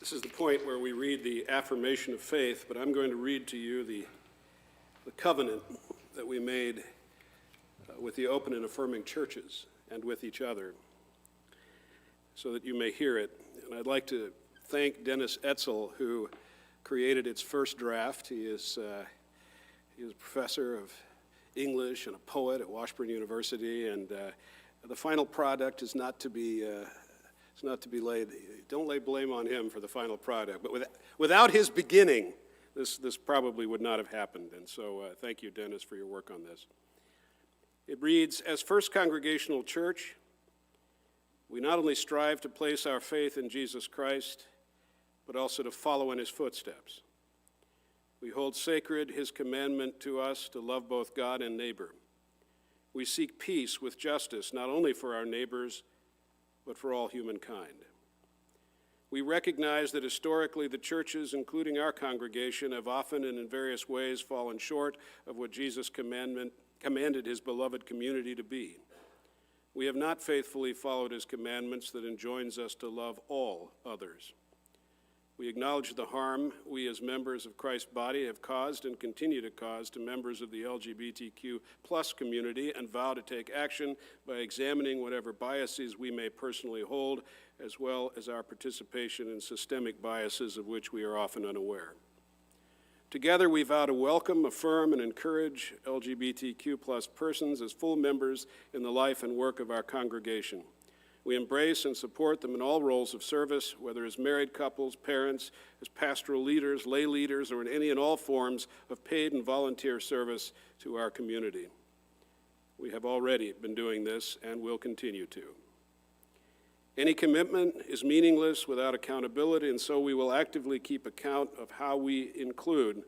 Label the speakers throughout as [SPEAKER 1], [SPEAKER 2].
[SPEAKER 1] This is the point where we read the affirmation of faith, but I'm going to read to you the covenant that we made with the open and affirming churches and with each other, so that you may hear it. And I'd like to thank Dennis Etzel, who created its first draft. He is a professor of English and a poet at Washburn University, and the final product is not to be laid. Don't lay blame on him for the final product. But without his beginning, this probably would not have happened. And so thank you, Dennis, for your work on this. It reads, as First Congregational Church, we not only strive to place our faith in Jesus Christ, but also to follow in his footsteps. We hold sacred his commandment to us to love both God and neighbor. We seek peace with justice, not only for our neighbors, but for all humankind. We recognize that historically the churches, including our congregation, have often and in various ways fallen short of what Jesus commanded his beloved community to be. We have not faithfully followed his commandments that enjoins us to love all others. We acknowledge the harm we as members of Christ's body have caused and continue to cause to members of the LGBTQ plus community, and vow to take action by examining whatever biases we may personally hold, as well as our participation in systemic biases of which we are often unaware. Together, we vow to welcome, affirm, and encourage LGBTQ plus persons as full members in the life and work of our congregation. We embrace and support them in all roles of service, whether as married couples, parents, as pastoral leaders, lay leaders, or in any and all forms of paid and volunteer service to our community. We have already been doing this and will continue to. Any commitment is meaningless without accountability, and so we will actively keep account of how we include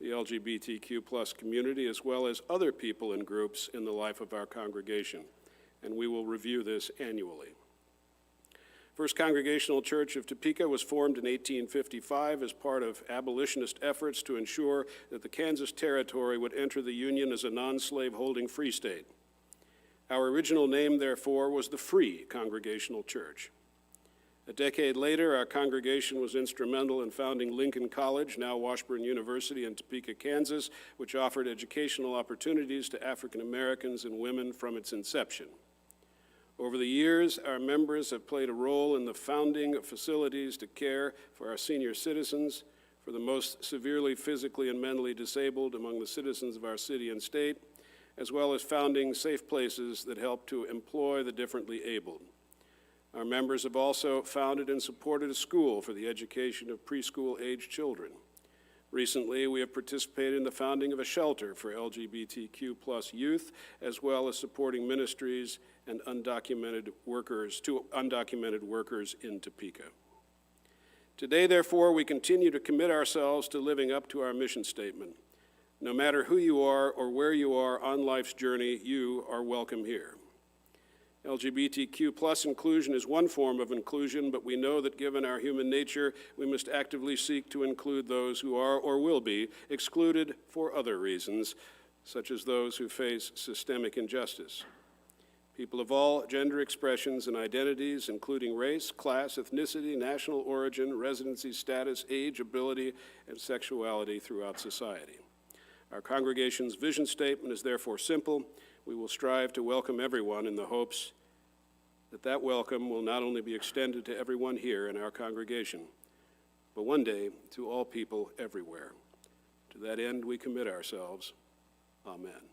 [SPEAKER 1] the LGBTQ plus community as well as other people and groups in the life of our congregation, and we will review this annually. First Congregational Church of Topeka was formed in 1855 as part of abolitionist efforts to ensure that the Kansas Territory would enter the Union as a non-slave-holding free state. Our original name, therefore, was the Free Congregational Church. A decade later, our congregation was instrumental in founding Lincoln College, now Washburn University in Topeka, Kansas, which offered educational opportunities to African Americans and women from its inception. Over the years, our members have played a role in the founding of facilities to care for our senior citizens, for the most severely physically and mentally disabled among the citizens of our city and state, as well as founding safe places that help to employ the differently abled. Our members have also founded and supported a school for the education of preschool-aged children. Recently, we have participated in the founding of a shelter for LGBTQ plus youth, as well as supporting ministries and undocumented workers in Topeka. Today, therefore, we continue to commit ourselves to living up to our mission statement. No matter who you are or where you are on life's journey, you are welcome here. LGBTQ plus inclusion is one form of inclusion, but we know that given our human nature, we must actively seek to include those who are or will be excluded for other reasons, such as those who face systemic injustice. People of all gender expressions and identities, including race, class, ethnicity, national origin, residency status, age, ability, and sexuality throughout society. Our congregation's vision statement is therefore simple. We will strive to welcome everyone in the hopes that that welcome will not only be extended to everyone here in our congregation, but one day to all people everywhere. To that end, we commit ourselves. Amen.